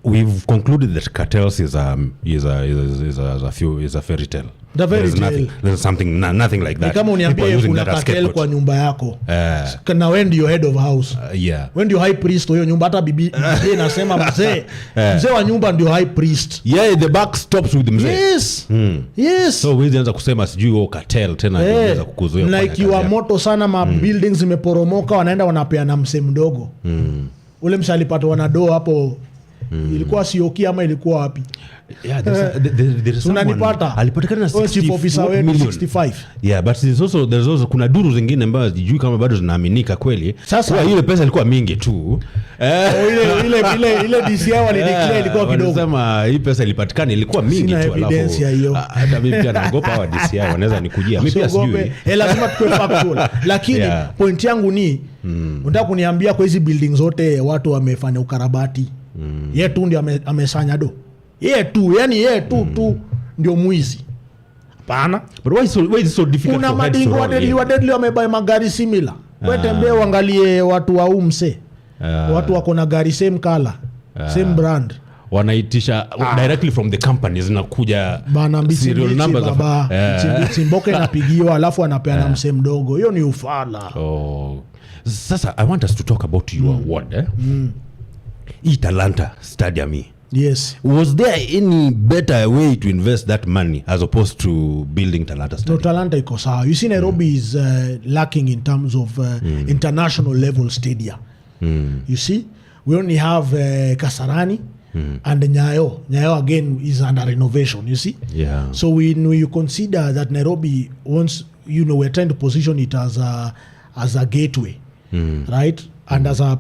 we've concluded that cartels is a fairy tale. There's nothing like that. Kama uniambie kuna cartel kwa nyumba yako. Kana when you head of house. When you high priest hiyo nyumba hata bibi inasema mzee wa nyumba ndio high priest. The buck stops with mzee. Yes. So wewe anza kusema sijui cartel tena inaweza kukuzuia. Like you are moto sana buildings zimeporomoka wanaenda wanapeana mse mdogo. Ule msalipata wanado hapo. Ilikuwa Sioki ama ilikuwa wapi? There's unanipata alipatikana na 65. But there's also kuna duru zingine ambazo sijui kama bado zinaaminika kweli. Sasa ile pesa ilikuwa mingi tu. Ile DCI walideclare ilikuwa kidogo. Wanasema hii pesa ilipatikana ilikuwa mingi tu, alafu hata mimi pia naogopa hawa DCI wanaweza nikujia. Mimi pia sijui. Lazima tukue factual. Lakini point yangu ni unataka kuniambia kwa hizi building zote watu wamefanya ukarabati. Yeye tu ndio amesanya do. Yeye tu ndio muizi. Hapana. But why is so difficult? Kuna madingo wadedli wamebuy magari similar. Wewe tembea uangalie watu wa umse. Watu wako na gari same color, same brand. Wanaitisha directly from the companies na kuja serial numbers Simboke napigiwa alafu anapeana mse mdogo. Hiyo ni ufala. Sasa I want us to talk about your award. Talanta Stadium. Yes. Was there any better way to invest that money as opposed to building Talanta Stadium? No, Talanta iko sawa. You see Nairobi is lacking in terms of international level stadia. You see, we only have Kasarani and Nyayo. Nyayo again is under renovation, you see? Yeah. So when you consider that Nairobi, once, we're trying to position it as a gateway, right? And as a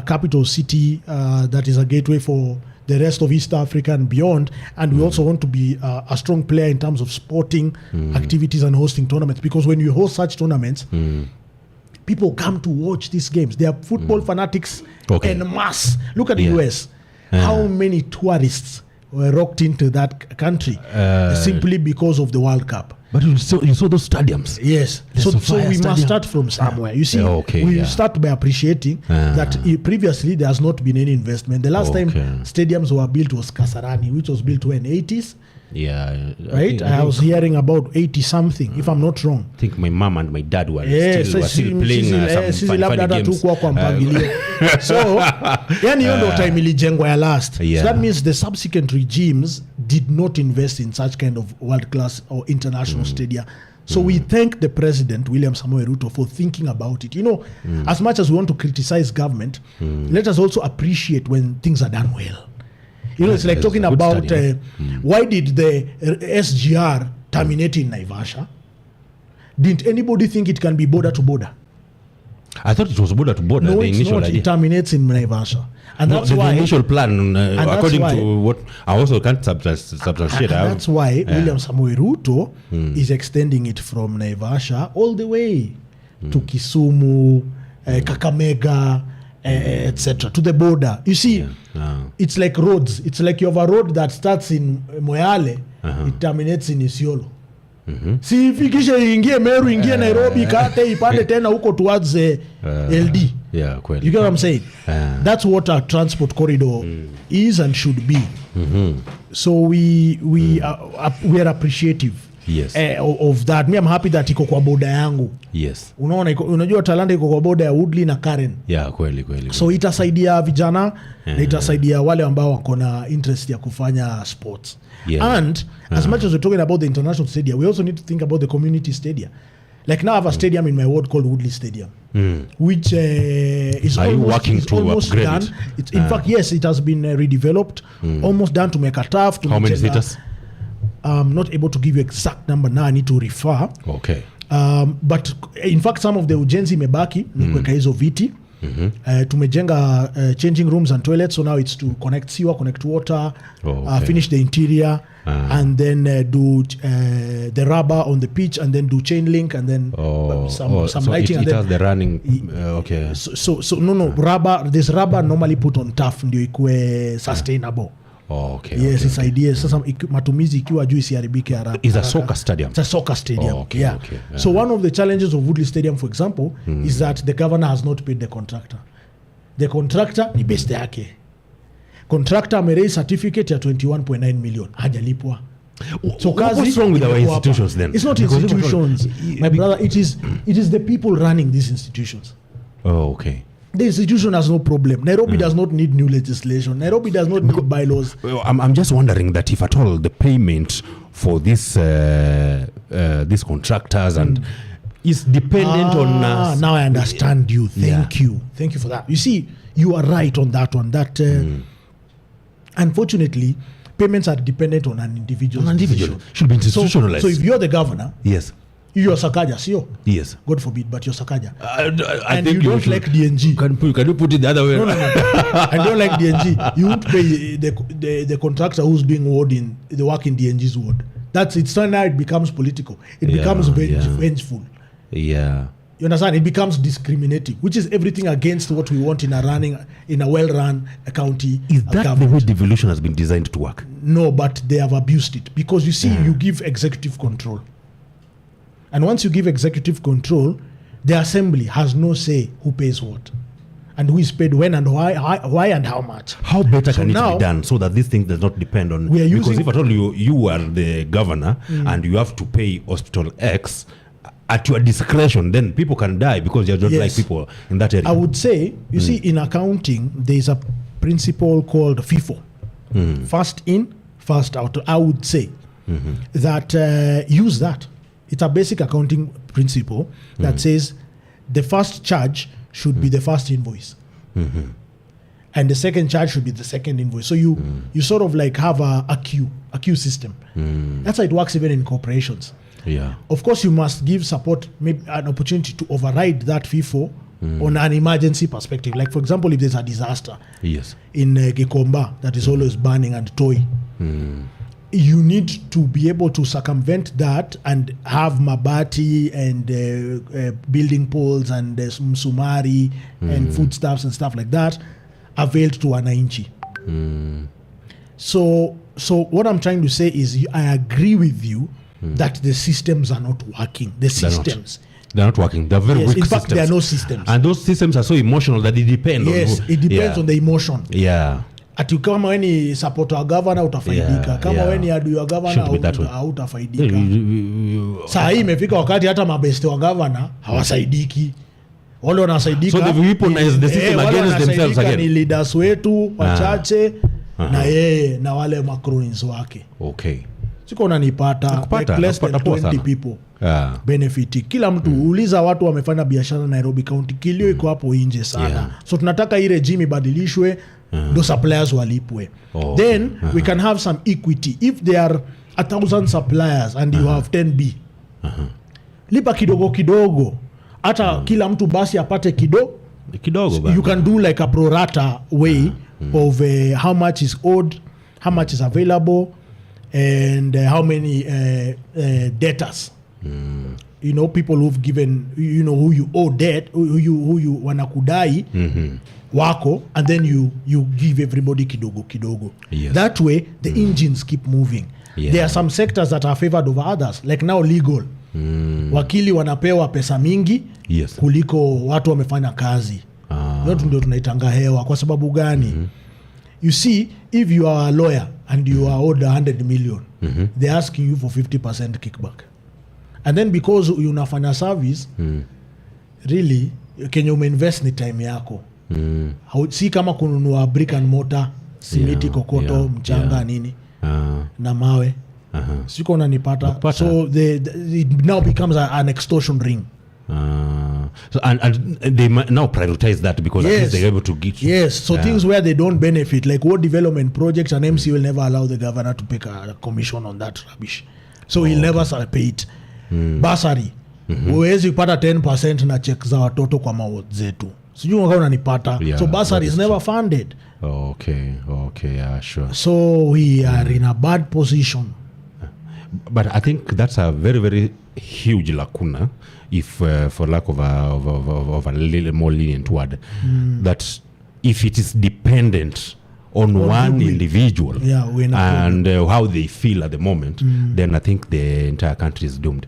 capital city that is a gateway for the rest of East Africa and beyond. And we also want to be a strong player in terms of sporting activities and hosting tournaments. Because when you host such tournaments, people come to watch these games. They are football fanatics en masse. Look at the US. How many tourists were rocked into that country simply because of the World Cup? But you saw those stadiums. Yes. So we must start from somewhere. You see, we start by appreciating that previously there has not been any investment. The last time stadiums were built was Kasarani, which was built in the 80s. Yeah. Right? I was hearing about 80 something, if I'm not wrong. I think my mom and my dad were still playing some funny games. So, hiyo ndo time ilijengwa ya last. So that means the subsequent regimes did not invest in such kind of world-class or international stadia. So we thank the President, William Samoei Ruto, for thinking about it. As much as we want to criticize government, let us also appreciate when things are done well. It's like talking about why did the SGR terminate in Naivasha? Didn't anybody think it can be border to border? I thought it was border to border. No, the it's initial not. idea. It terminates in Naivasha. And that's why the initial plan, according to what I also can't substantiate. That's why William Samoei Ruto is extending it from Naivasha all the way to Kisumu, Kakamega, etc. to the border. You see, it's like roads. It's like you have a road that starts in Moyale, it terminates in Isiolo. Si fikishe ingie Meru, ingie Nairobi, kate ipande tena huko towards LD. Yeah, kweli. You get what I'm saying? That's what our transport corridor is and should be. So we are appreciative of that. Me, I'm happy that iko kwa boda yangu. Yes. Unajua Talanta iko kwa boda ya Woodley na Karen. Yeah, kweli. So itasaidia vijana na itasaidia wale ambao wako na interest ya kufanya sports. And as much as we're talking about the international stadium, we also need to think about the community stadium. Like now I have a stadium in my ward called Woodley Stadium, which is almost done. In fact, yes, it has been redeveloped, almost done to make a turf. How many seaters? I'm not able to give you exact number now. I need to refer. Okay. But in fact, some of the ujenzi mebaki ni kuweka hizo viti. Tumejenga changing rooms and toilets, so now it's to connect sewer, connect water, finish the interior, and then do the rubber on the pitch, and then do chain link, and then some so lighting. It has the running. Okay. So no rubber. This rubber normally put on turf ndio ikue sustainable. Okay. Yes, it's idea. Sasa matumizi ikiwa juu isiharibike haraka. It's a soccer stadium. It's a soccer stadium. So one of the challenges of Woodley Stadium, for example, is that the governor has not paid the contractor. The contractor ni best yake. contractor ameraise certificate ya 21.9 million hajalipwa. So what's wrong with our institutions then? It's not Because institutions, my brother. It is the people running these institutions. Oh, okay. The institution has no problem. Nairobi does not need new legislation. Nairobi does not need bylaws. Well, I'm just wondering that if at all the payment for these contractors and is dependent on us. Now I understand you. Thank you for that. You see, you are right on that one. That unfortunately, payments are dependent on an individual. Should be institutionalized. So if you're the governor, yes, you're Sakaja, CEO. Yes. God forbid, but you're Sakaja. I and think you don't like DNG. Can you put it the other way? No. And you don't like DNG. You won't pay the contractor who's doing the work in DNG's ward. That's it's now it becomes political. It becomes vengeful. Yeah. You understand? It becomes discriminating, which is everything against what we want in a well-run county. Is that the way devolution has been designed to work? No, but they have abused it because you see, you give executive control, and once you give executive control, the assembly has no say who pays what, and who is paid when and why and how much. How better can it be done so that this thing does not depend on? Because if at all you are the governor and you have to pay hospital X at your discretion, then people can die because you don't like people in that area. I would say, you see, in accounting, there is a principle called FIFO. First in, first out. I would say that use that. It's a basic accounting principle that says the first charge should be the first invoice. And the second charge should be the second invoice. So you sort of like have a queue system. That's how it works even in corporations. Yeah. Of course, you must give support, maybe an opportunity to override that FIFO on an emergency perspective. Like, for example, if there's a disaster in Gikomba that is always burning and toy, you need to be able to circumvent that and have mabati and building poles and msumari and foodstuffs and stuff like that availed to wananchi. So what I'm trying to say is I agree with you that the systems are not working. They're not working. They're very weak in fact, systems. there are no systems. And those systems are so emotional that they depend on it depends on the emotion. Yeah. Ati kama we ni support wa governor utafaidika. Kama we ni adui wa governor hautafaidika. Saa hii imefika wakati hata mabeste wa governor hawasaidiki. Wale wanasaidika. So they've weaponized the system against themselves again. Ni leaders wetu wachache na yeye na wale macronins wake. Okay. Siko unanipata like less than 20 people benefit. Kila mtu uliza watu wamefanya biashara Nairobi County, kilio iko hapo nje sana. So tunataka ile regime ibadilishwe ndo suppliers walipwe. Then we can have some equity. If there are 1,000 suppliers and you have 10B, lipa kidogo kidogo. Hata kila mtu basi apate kidogo. You can do like a pro rata way of how much is owed, how much is available, and how many debtors. You know, people who've given, you know, who you owe debt, who you wanakudai wako, and then you give everybody kidogo. That way the engines keep moving. There are some sectors that are favored over others, like now legal. Wakili wanapewa pesa mingi kuliko watu wamefanya kazi. Yote ndio tunaitanga hewa. Kwa sababu gani? You see, if you are a lawyer and you are owed 100 million, they're asking you for 50% kickback. And then because unafanya service, really, Kenya umeinvest ni time yako. Si kama kununua brick and mortar, simiti, kokoto, mchanga, nini, na mawe. Siko unanipata. So it now becomes an extortion ring. So and they now prioritize that because at least they're able to get so things where they don't benefit, like what development projects, an MC will never allow the governor to pay a commission on that rubbish, so he'll never pay it. Basari huwezi kupata 10% na check za watoto kwa maward zetu, sijui kama unanipata. So basari is never funded. Okay, sure. So we are in a bad position. But I think that's a very, very huge lacuna, if for lack of a little more lenient word, that if it is dependent on one individual and how they feel at the moment, then I think the entire country is doomed.